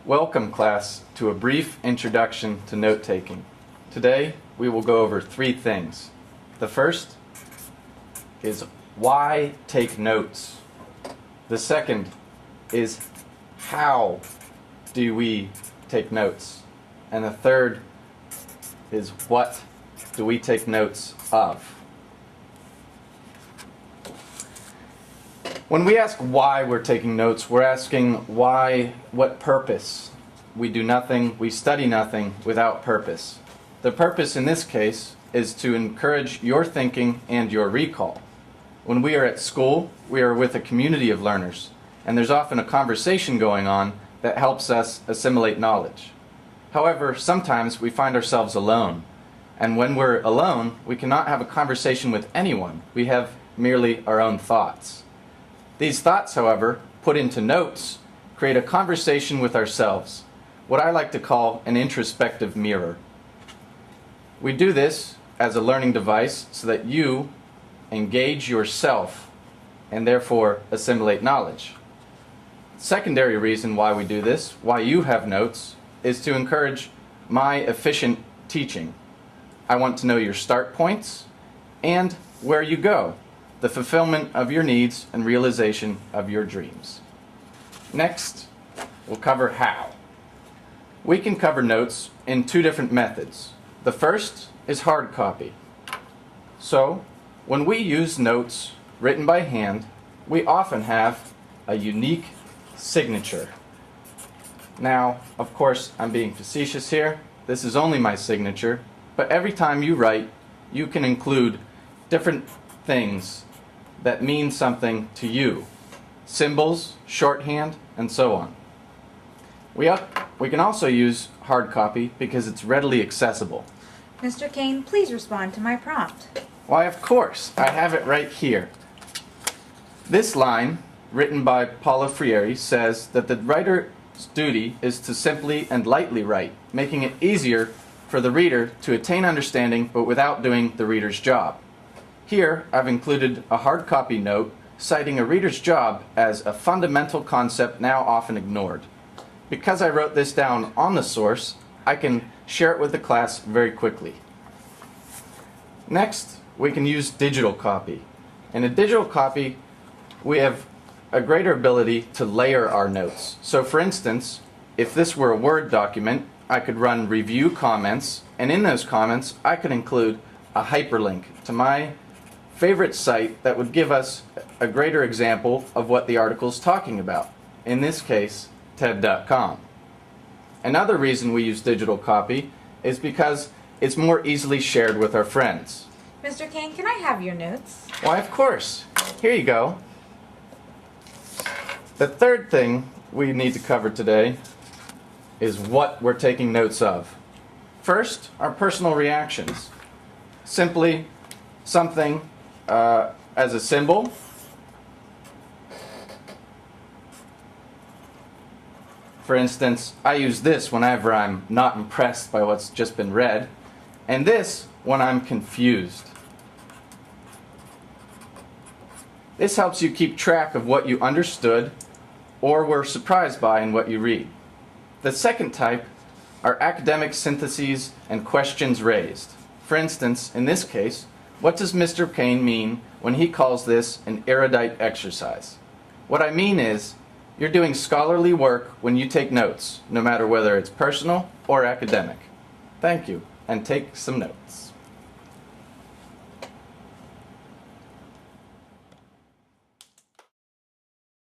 Welcome, class, to a brief introduction to note-taking. Today, we will go over three things. The first is why take notes. The second is how do we take notes. And the third is what do we take notes of. When we ask why we're taking notes, we're asking why, what purpose. We do nothing, we study nothing without purpose. The purpose in this case is to encourage your thinking and your recall. When we are at school, we are with a community of learners, and there's often a conversation going on that helps us assimilate knowledge. However, sometimes we find ourselves alone, and when we're alone, we cannot have a conversation with anyone. We have merely our own thoughts. These thoughts, however, put into notes, create a conversation with ourselves, what I like to call an introspective mirror. We do this as a learning device so that you engage yourself and therefore assimilate knowledge. Secondary reason why we do this, why you have notes, is to encourage my efficient teaching. I want to know your start points and where you go, the fulfillment of your needs and realization of your dreams. Next, we'll cover how. We can cover notes in two different methods. The first is hard copy. So, when we use notes written by hand, we often have a unique signature. Now, of course, I'm being facetious here. This is only my signature, but every time you write, you can include different things that mean something to you. Symbols, shorthand, and so on. We can also use hard copy because it's readily accessible. Mr. Kane, please respond to my prompt. Why, of course. I have it right here. This line, written by Paula Freire, says that the writer's duty is to simply and lightly write, making it easier for the reader to attain understanding but without doing the reader's job. Here, I've included a hard copy note citing a reader's job as a fundamental concept now often ignored. Because I wrote this down on the source, I can share it with the class very quickly. Next, we can use digital copy. In a digital copy, we have a greater ability to layer our notes. So for instance, if this were a Word document, I could run review comments, and in those comments, I could include a hyperlink to my favorite site that would give us a greater example of what the article is talking about. In this case, TED.com. Another reason we use digital copy is because it's more easily shared with our friends. Mr. Kane, can I have your notes? Why, of course. Here you go. The third thing we need to cover today is what we're taking notes of. First, our personal reactions. Simply something as a symbol. For instance, I use this whenever I'm not impressed by what's just been read, and this when I'm confused. This helps you keep track of what you understood or were surprised by in what you read. The second type are academic syntheses and questions raised. For instance, in this case, what does Mr. Kane mean when he calls this an erudite exercise? What I mean is, you're doing scholarly work when you take notes, no matter whether it's personal or academic. Thank you, and take some notes.